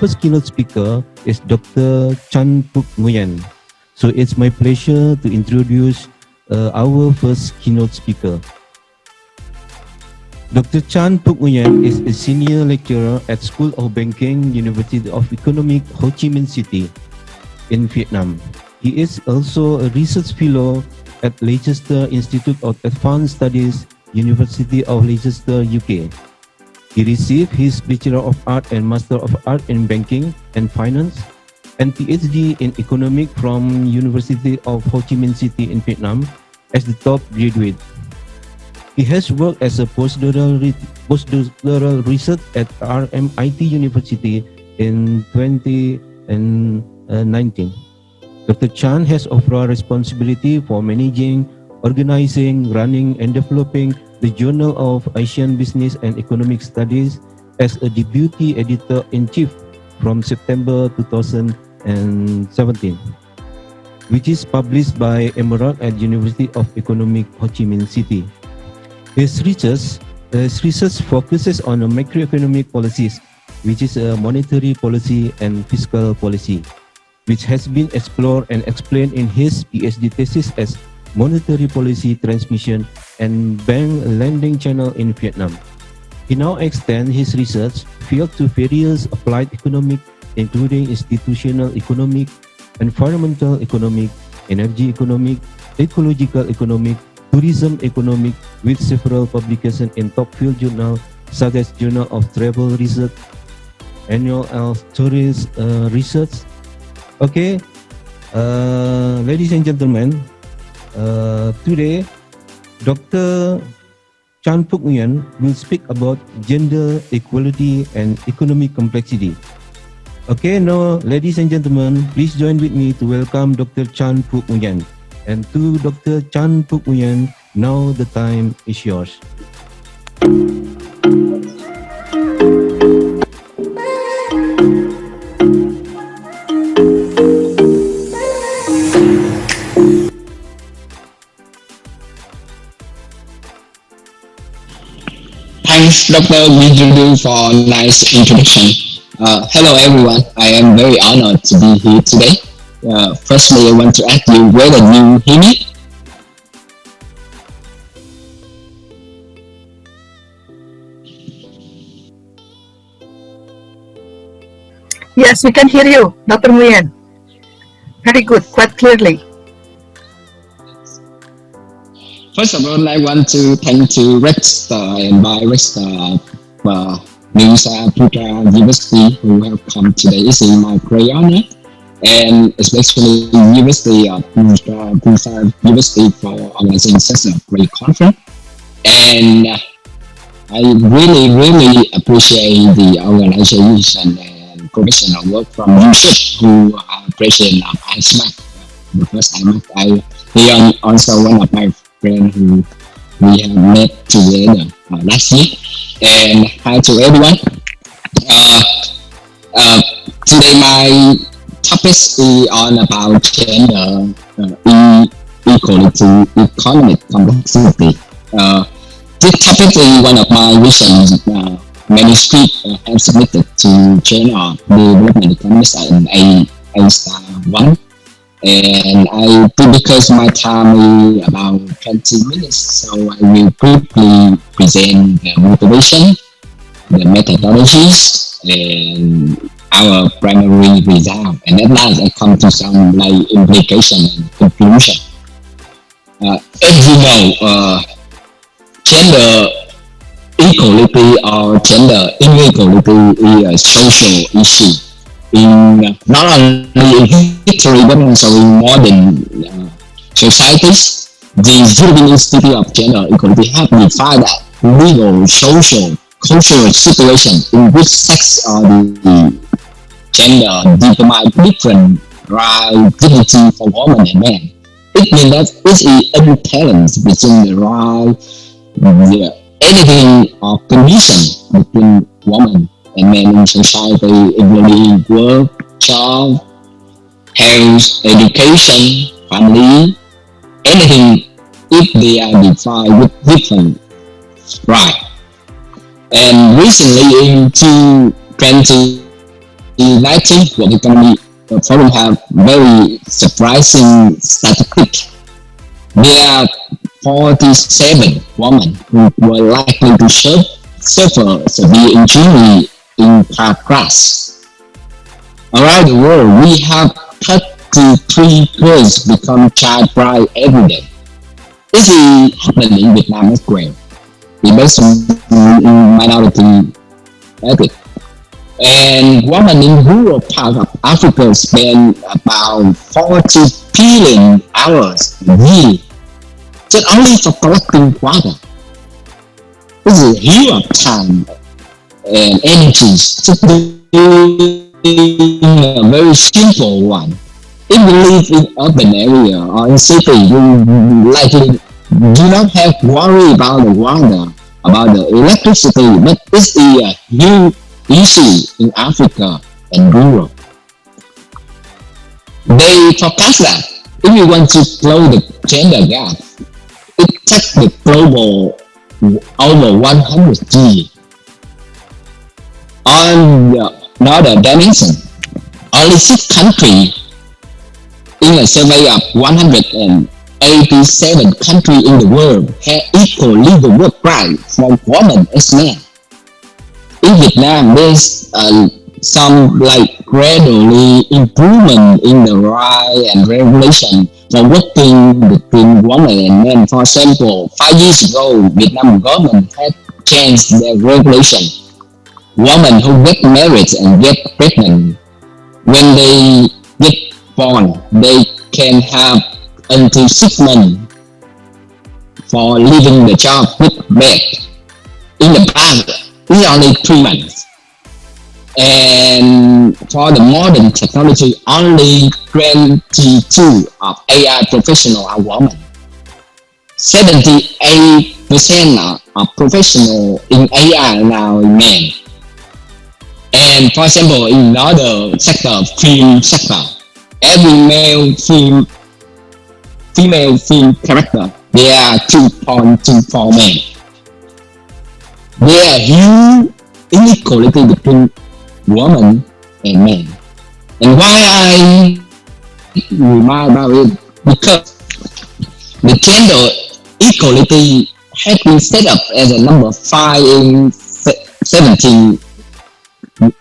first keynote speaker is Dr. Phuc Nguyen. So it's my pleasure to introduce our first keynote speaker. Dr. Phuc Nguyen is a senior lecturer at School of Banking, University of Economic, Ho Chi Minh City in Vietnam. He is also a research fellow at Leicester Institute of Advanced Studies, University of Leicester, UK. He received his Bachelor of Art and Master of Art in Banking and Finance and PhD in Economics from University of Ho Chi Minh City in Vietnam as the top graduate. He has worked as a postdoctoral research at RMIT University in 2019. Dr. Chan has overall responsibility for managing, organizing, running, and developing the Journal of Asian Business and Economic Studies as a deputy editor-in-chief from September 2017, which is published by Emerald at University of Economic Ho Chi Minh City. His research focuses on macroeconomic policies, which is a monetary policy and fiscal policy, which has been explored and explained in his PhD thesis as Monetary Policy Transmission and Bank Lending Channel in Vietnam. He now extends his research field to various applied economic, including institutional economic, environmental economic, energy economic, ecological economic, tourism economic, with several publications in top field journals such as Journal of Travel Research, Annual of Tourist Research. Okay, ladies and gentlemen, today Dr. Phuc Nguyen will speak about gender equality and economic complexity. Okay, now ladies and gentlemen, please join with me to welcome Dr. Phuc Nguyen. And to Dr. Phuc Nguyen, now the time is yours. Thanks, Dr. Wijudu, for a nice introduction. Hello, everyone. I am very honored to be here today. Firstly, I want to ask you whether you hear me. Yes, we can hear you, Dr. Nguyen. Very good, quite clearly. First of all, I want to thank to Rector and Vice Nusa, Putra University who have come today. It's my great honor, and especially University of Putra University for organizing such a great conference. And I really appreciate the organization and professional work from Nusa, who are president of ICEMAC. The first time he also one of my friends who we have met together last year. And hi to everyone. Today my topic is on about gender equality, economic complexity. This topic is one of my recent manuscripts I have submitted to Journal of Development Economics in A*1. And I think because my time is about 20 minutes, so I will quickly present the motivation, the methodologies, and our primary result. And at last, I come to some implication and conclusion. As you know, gender equality or gender inequality is a social issue in not only in history but also in modern societies. The European Institute of Gender Equality have defined that legal, social, cultural situation in which sex or the gender determine different right, dignity for women and men. It means that it's an imbalance between the right, anything or condition between women and men in society, including work, job, health, education, family, anything, if they are defined with different rights. And recently in 2020, 2019 World Economic Forum have very surprising statistic. There are 47 women who were likely to suffer severe injury in car crash. Around the world, we have 33 girls become child bride every day. This is happening in Vietnam as well. We based on minority ethnic. And women in rural part of Africa spend about 40 billion hours a year just only for collecting water. This is a huge time and energy just doing a very simple one. If you live in urban area or in city, you likely do not have worry about the water, about the electricity, but it's a huge issue in Africa and Europe. They forecast that if you want to close the gender gap, it takes the global over 100 years. On another dimension, only 6 countries in a survey of 187 countries in the world have equal legal work rights for women as men. In Vietnam, there's some like gradually improvement in the right and regulation for working between women and men. For example, 5 years ago, Vietnam government had changed their regulation. Women who get married and get pregnant, when they get born, they can have until 6 months for leaving the child with birth. In the past, it's only 3 months. And for the modern technology, only 22 of AI professionals are women. 78% of professionals in AI now are men. And for example, in another sector, film sector, every female film character, there are 2.24 men. There are huge inequality between women and men. And why I remind about it? Because the gender equality has been set up as a number 5 in 17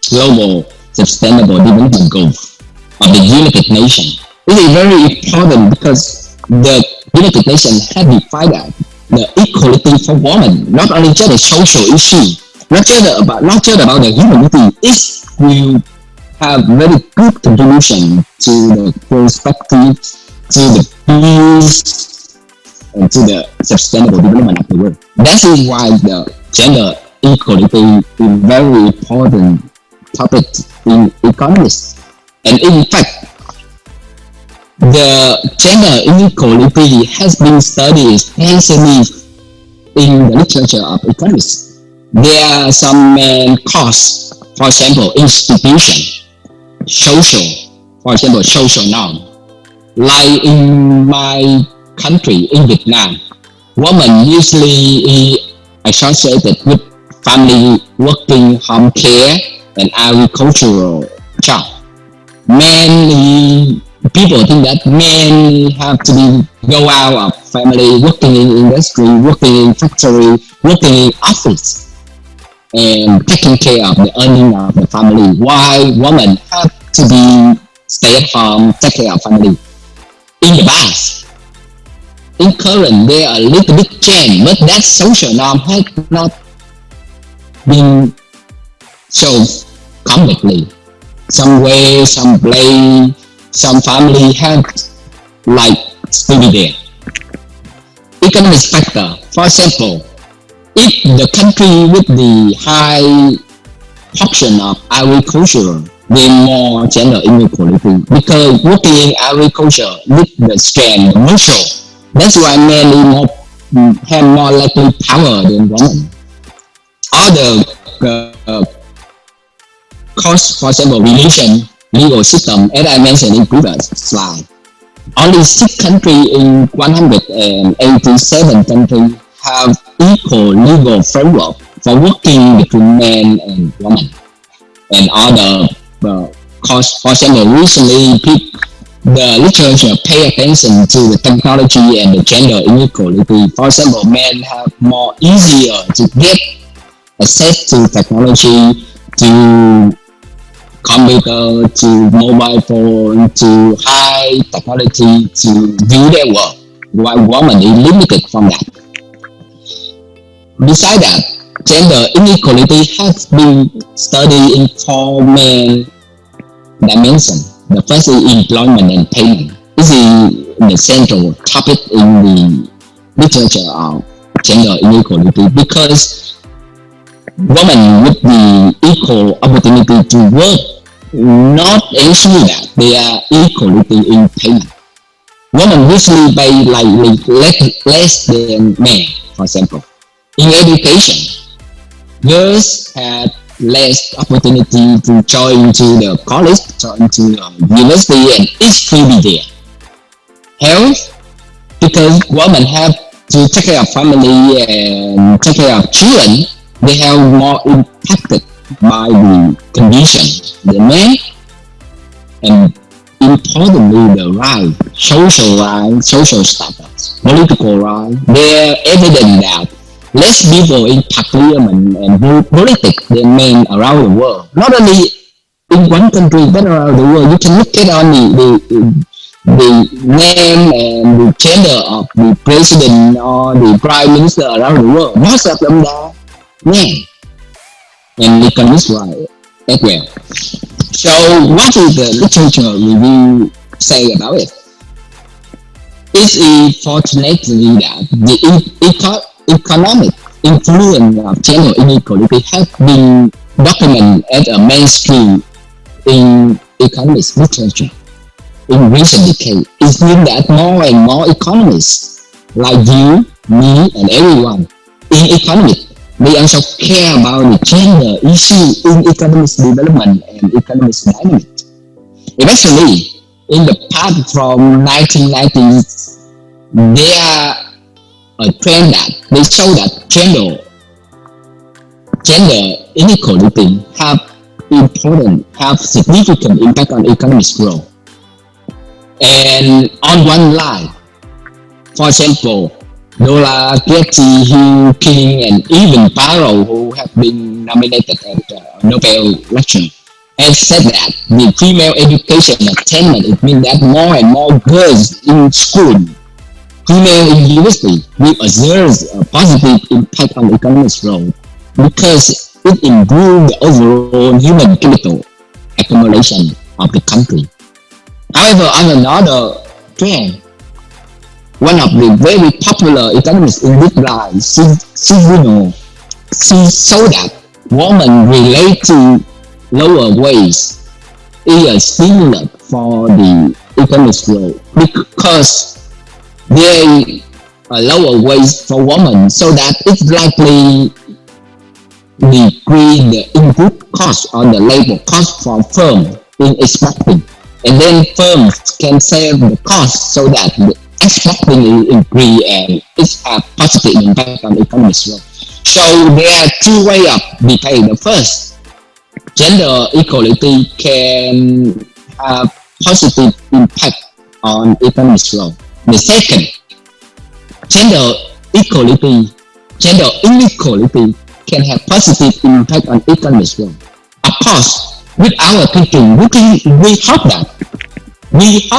Global Sustainable Development Goals of the United Nations. It is very important because the United Nations have defined the equality for women, not only just a social issue, not just about the humanity. It will have very good contribution to the perspective, to the peace, and to the sustainable development of the world. That is why the gender equality is very important topic in economics. And in fact, the gender inequality has been studied extensively in the literature of economics. There are some main causes, for example, institution, social, for example, social norm. Like in my country, in Vietnam, women usually associated with family, working, home care, and agricultural job. Many people think that men have to go out of family, working in industry, working in factory, working in office, and taking care of the earning of the family. Why women have to be stay at home, take care of family? In the past, in current, there are a little bit change, but that social norm has not been so completely. Some way, some play, some family have like still be there. Economic factor, for example, if the country with the high option of agriculture, there more gender inequality because working in agriculture with the strength, the muscle. That's why men have more likely power than women. Other cause, for example, religion, legal system, as I mentioned in previous slide. Only 6 countries in 187 countries have equal legal framework for working between men and women. And other cause. For example, recently the literature pay attention to the technology and the gender inequality. For example, men have more easier to get access to technology, to computer, to mobile phone, to high technology to do their work, while women is limited from that. Besides that, gender inequality has been studied in four main dimensions. The first is employment and payment. This is the central topic in the literature of gender inequality because women with the equal opportunity to work not ensure that they are equality in payment. Women usually pay like less than men, for example. In education, girls had less opportunity to join to the college, join to the university, and each will be there. Health, because women have to take care of family and take care of children, they have more impacted by the condition than men. And importantly, the social status, political right, they're evident that less people in parliament and politics than men around the world. Not only in one country but around the world. You can look at on the name and the gender of the president or the prime minister around the world. Most of them are men and economists right as well. So what is the literature review say about it? It's fortunately that the economic influence of gender inequality has been documented as a mainstream in economics literature in recent decades. It means that more and more economists like you, me, and everyone in economics, they also care about the gender issue in economic development and economic dynamics. Eventually, in the past from 1990s, there are a trend that they show that gender inequality have significant impact on economic growth. And on one line, for example, Dola, Getty, Hugh, King, and even Barrow, who have been nominated at the Nobel lecture, have said that the female education attainment, it means that more and more girls in school, female in university, will exert a positive impact on economic growth because it improves the overall human capital accumulation of the country. However, on another trend, one of the very popular economists in this line, she showed that women relate to lower wage is a stimulus for the economic growth because there are lower wage for women, so that it's likely decrease the input cost or the labor cost for firms in exporting, and then firms can save the cost so that the exporting is increase and it's a positive impact on economic growth. So there are two ways of detail. The first, gender equality can have positive impact on economic growth. The second, gender inequality can have positive impact on economic growth. Of course, with our thinking, we hope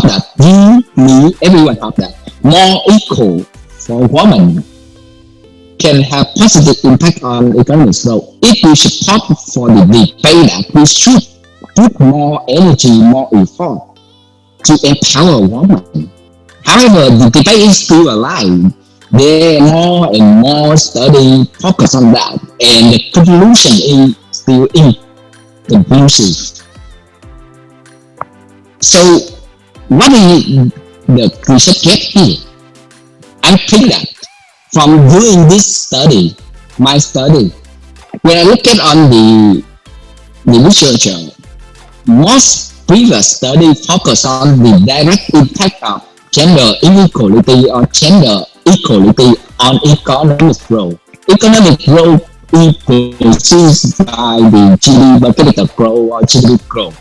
that you, me, everyone hope that more equal for women can have positive impact on economic growth. If we support for the debate that we should put more energy, more effort to empower women. However, the debate is still alive. There are more and more studies focus on that, and the conclusion is still inconclusive. So, what is the research get here? I think that from doing this study, my study, when I look at on the literature, most previous study focus on the direct impact of gender inequality or gender equality on economic growth. Economic growth is produced by the GDP per capita growth or GDP growth.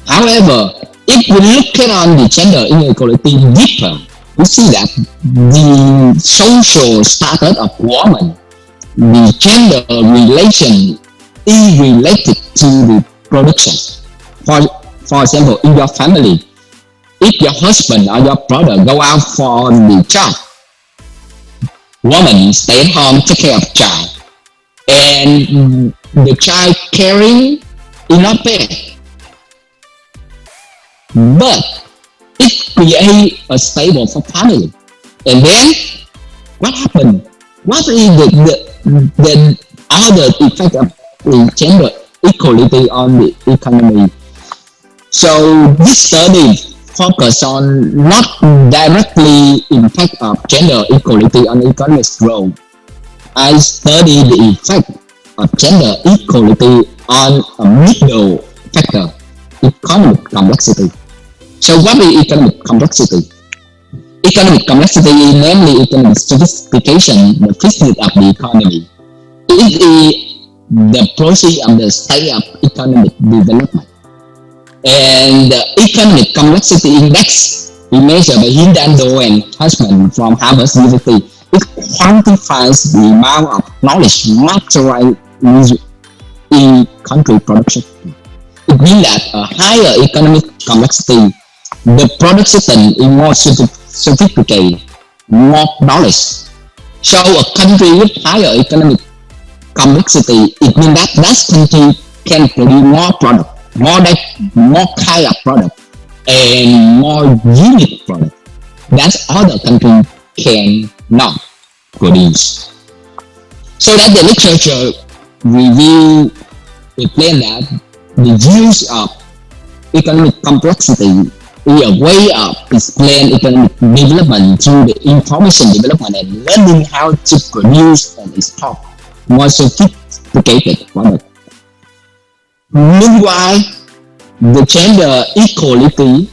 However, if we look at on the gender inequality deeper, we see that the social status of women, the gender relation is related to the production. For, for example, in your family, if your husband or your brother go out for the job, woman stay at home, take care of child, and the child caring is not bad, but it creates a stable for family. And then what happened? What is the other effect of the gender equality on the economy? So this study focus on not directly impact of gender equality on economic growth. I study the effect of gender equality on a middle factor, economic complexity. So what is economic complexity? Economic complexity is namely economic sophistication, the physics of the economy. It is the process of the state of economic development. And the economic complexity index we measure by Hindan and husband from Harvard University. It quantifies the amount of knowledge materialized in country production. It means that a higher economic complexity, the product system is more sophisticated, more knowledge. So a country with higher economic complexity, it means that that country can produce more product, more kind of product, and more unique product that other country cannot produce. So that the literature review explain that the use of economic complexity is a way of explain economic development through the information development and learning how to produce and export more sophisticated product. Meanwhile, the gender equality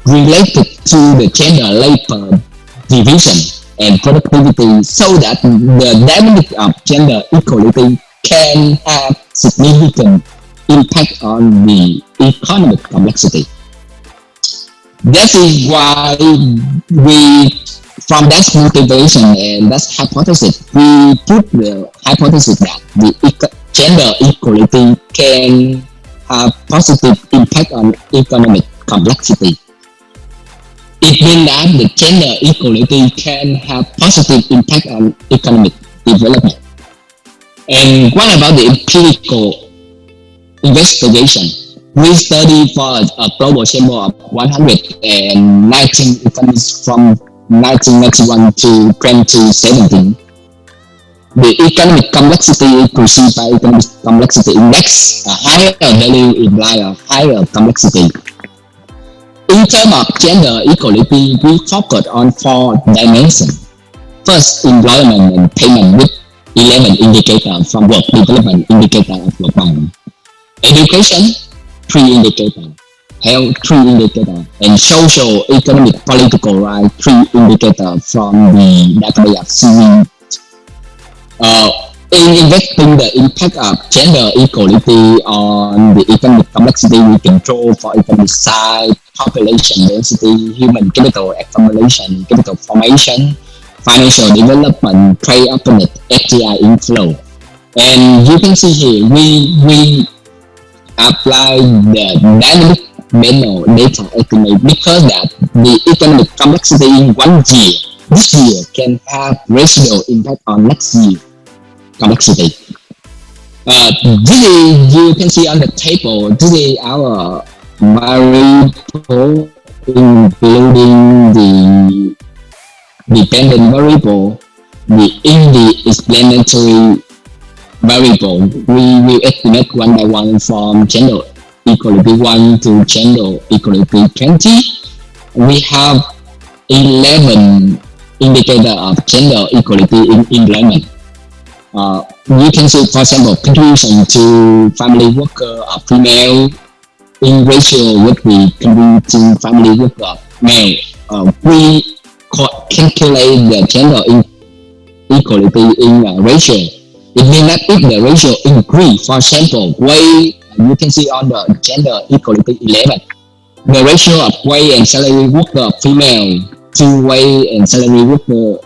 related to the gender labor division and productivity, so that the dynamic of gender equality can have significant impact on the economic complexity. That is why we, from that motivation and that hypothesis, we put the hypothesis that the gender equality can have positive impact on economic complexity. It means that the gender equality can have positive impact on economic development. And what about the empirical investigation? We studied for a global sample of 119 economists from 1991 to 2017. The economic complexity is perceived by economic complexity index. A higher value implies a higher complexity. In terms of gender equality, we focus on 4 dimensions. First, employment and payment with 11 indicators from work development, indicator of work done. Education, 3 indicators. Health, 3 indicators. And social, economic, political rights, 3 indicators from the database of CV. In investigating the impact of gender equality on the economic complexity, we control for economic size, population density, human capital accumulation, capital formation, financial development, trade openness, FDI inflow. And you can see here, we apply the dynamic manual data estimate because that the economic complexity in 1 year, this year can have residual impact on next year complexity. This is, you can see on the table, this is our variable, including the dependent variable, the explanatory variable. We will estimate one by one from gender equality 1 to gender equality 20. We have 11 indicators of gender equality in employment. You can see, for example, contribution to family worker of female in ratio with the contributing family worker male. We calculate the gender equality in ratio. It means that if the ratio increase, for example, way you can see on the gender equality 11. The ratio of wage and salary worker female to wage and salary worker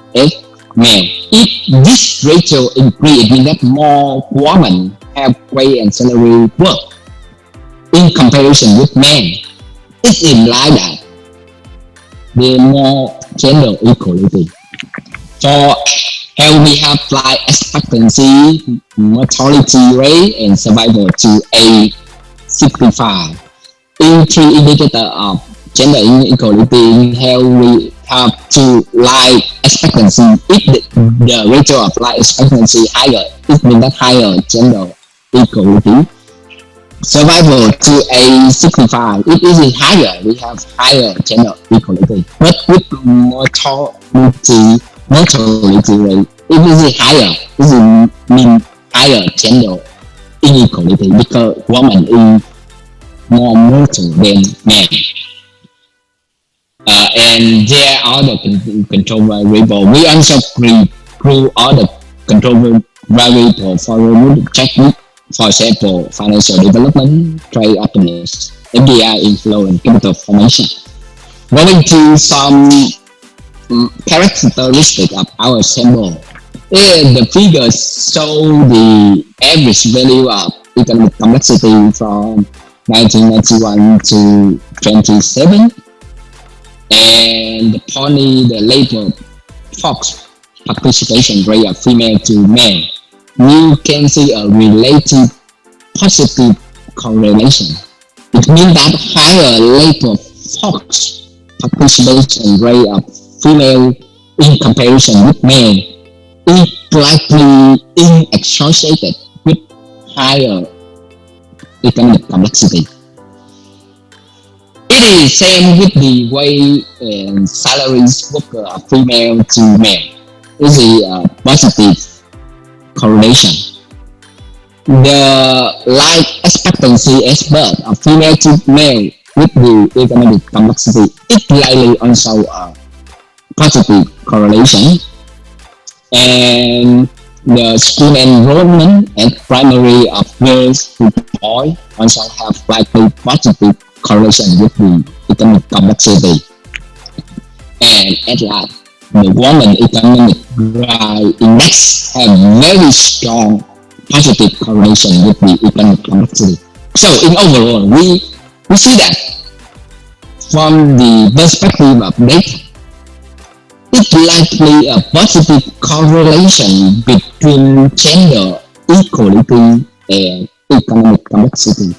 male. If this ratio increase, it means that more women have wage and salary work in comparison with men. It implies that there more gender equality. For health, we have life expectancy, mortality rate, and survival to age 65. In three indicators of gender inequality in health, we have to life expectancy. If the ratio of life expectancy higher, it means that higher gender equality. Survival to age 65, if it is higher, we have higher gender equality. But with mortality rate, if it is higher, it means higher gender inequality because women is more mortal than men. And there are the control variable. We also grew all the control variable for remote technique. For example, financial development, trade openness, FDI influence, capital formation. Going to some characteristics of our sample. The figures show the average value of economic complexity from 1991 to 27, and the pony, the labor Fox participation rate of female to male. You can see a relative positive correlation. It means that higher labor force participation rate of female in comparison with male is likely associated with higher economic complexity. It is same with the way salaries worker of female to male. This is a positive correlation. The life expectancy as birth of female to male with the economic complexity is likely also a positive correlation. And the school enrollment and primary of girls to boys also have likely positive correlation with the economic complexity. And at last, the woman economic growth index have very strong positive correlation with the economic complexity. So in overall, we see that from the perspective of data, it's likely a positive correlation between gender equality and economic complexity.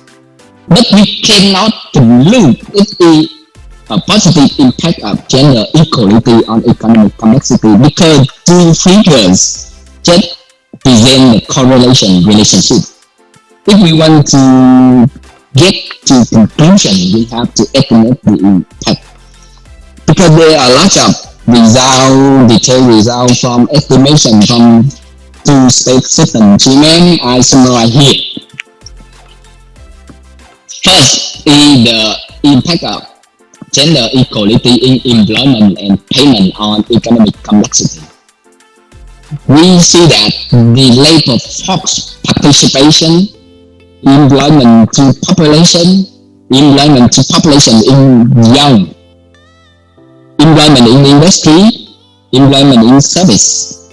But we cannot conclude it is a positive impact of gender equality on economic complexity because two figures just present the correlation relationship. If we want to get to conclusion, we have to estimate the impact because there are lots of detailed results from estimation from two system GMM I summarize here. First is the impact of gender equality in employment and payment on economic complexity. We see that the labor force participation, employment to population in young, employment in industry, employment in service,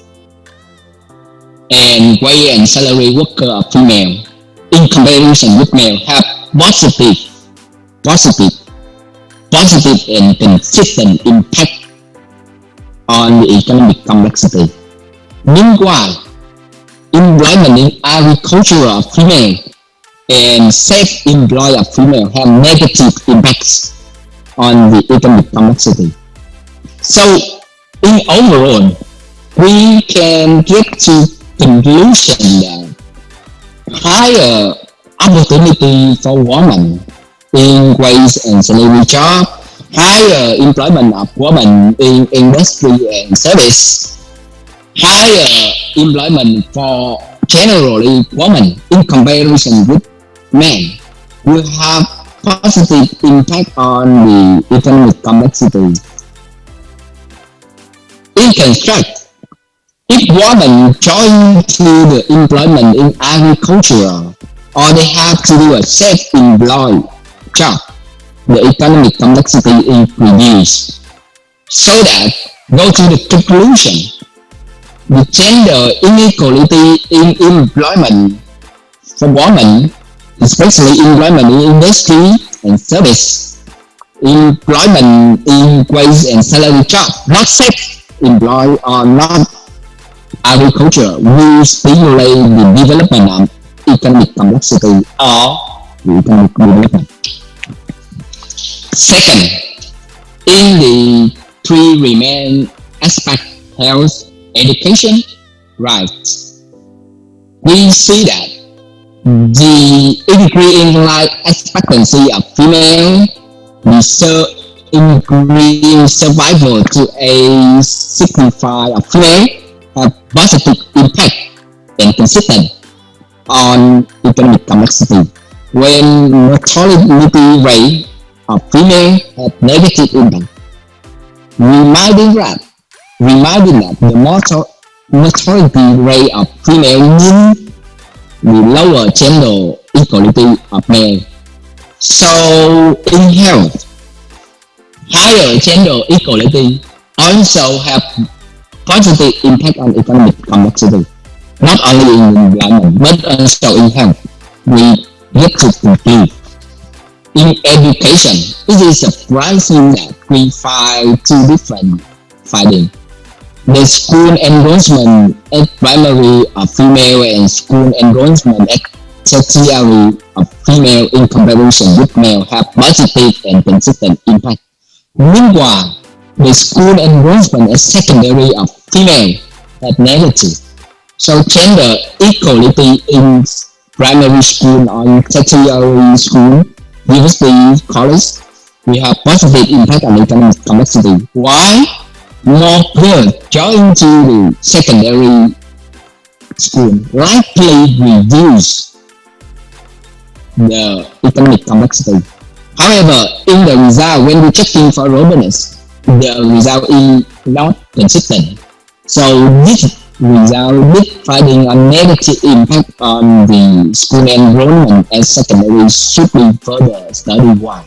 and wage and salary worker of female in comparison with male have positive and consistent impact on the economic complexity. Meanwhile, employment in agriculture of female and self-employed of female have negative impacts on the economic complexity. So, in overall, we can get to conclusion that higher opportunity for women in wage and salary job, higher employment of women in industry and service, higher employment for generally women in comparison with men will have positive impact on the economic complexity. In construct, if women join to the employment in agriculture, or they have to do a self-employed job, the economic complexity is reduced. So that, go to the conclusion, the gender inequality in employment for women, especially employment in industry and service, employment in wage and salary jobs, not self-employed or not agriculture, will stimulate the development of economic complexity or the economic development. Second, in the three remain aspects, health, education, rights, we see that the increase in life expectancy of female, the increase survival to a 65 of female have positive impact and consistent on economic complexity, when mortality rate of female have negative impact, reminding that the mortality rate of female means the lower gender equality of male. So in health, higher gender equality also have positive impact on economic complexity, not only in employment but also in health. We get to conclude. In education, it is surprising that we find two different findings. The school enrollment at primary of female and school enrollment at tertiary of female in comparison with male have positive and consistent impact. Meanwhile, the school enrollment at secondary of female have negative. So gender equality in primary school or tertiary school, university, college, we have positive impact on economic complexity. Why? More girls join to the secondary school likely reduce the economic complexity. However, in the result, when we checking for robustness, the result is not consistent. So this result did finding a negative impact on the school enrollment and secondary should be further studied why.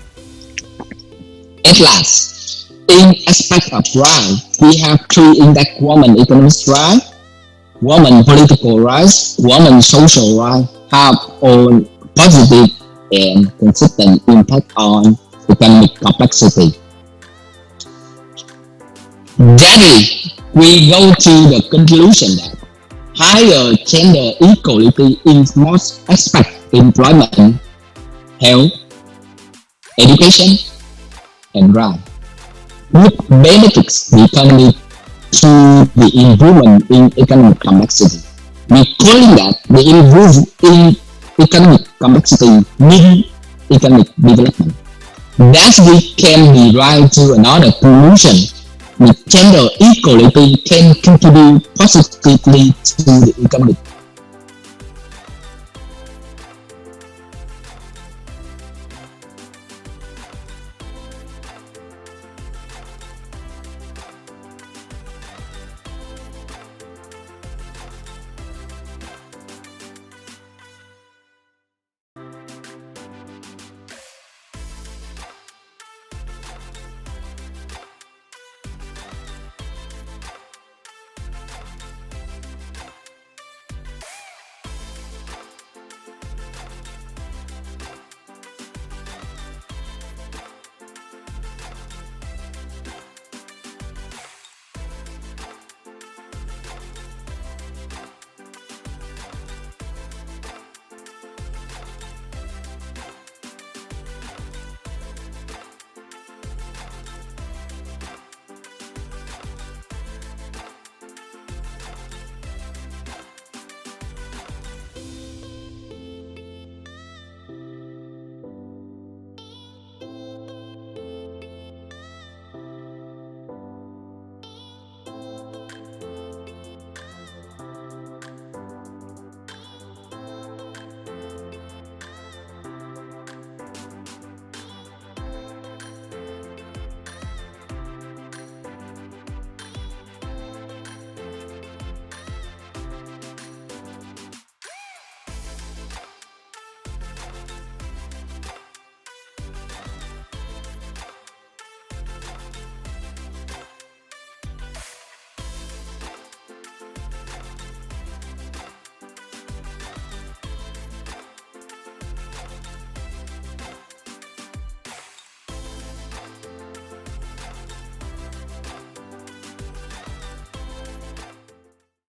At last, in aspect of rights, we have three index: women economic rights, women political rights, women social rights have all positive and consistent impact on economic complexity. That is, we go to the conclusion that higher gender equality in most aspects: employment, health, education, and right, which benefits the economy through the improvement in economic complexity. We calling that the improvement in economic complexity means economic development. Thus, we can derive to another conclusion: the gender equality can contribute positively to the economic